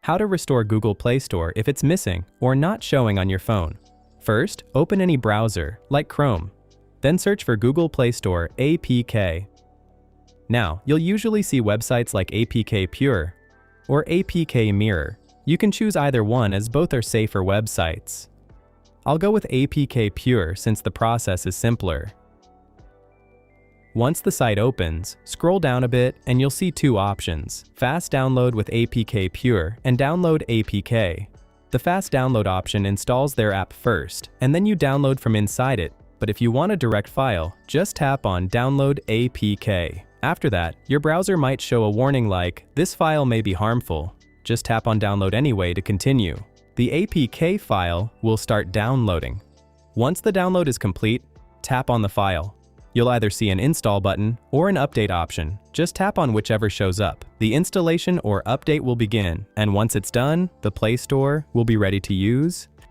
How to restore Google Play Store if it's missing or not showing on your phone. First, open any browser, like Chrome. Then search for Google Play Store APK. Now, you'll usually see websites like APK Pure or APK Mirror. You can choose either one as both are safer websites. I'll go with APK Pure since the process is simpler. Once the site opens, scroll down a bit and you'll see two options: Fast Download with APK Pure and Download APK. The Fast Download option installs their app first, and then you download from inside it, but if you want a direct file, just tap on Download APK. After that, your browser might show a warning like, "This file may be harmful." Just tap on Download anyway to continue. The APK file will start downloading. Once the download is complete, tap on the file. You'll either see an install button or an update option. Just tap on whichever shows up. The installation or update will begin, and once it's done, the Play Store will be ready to use.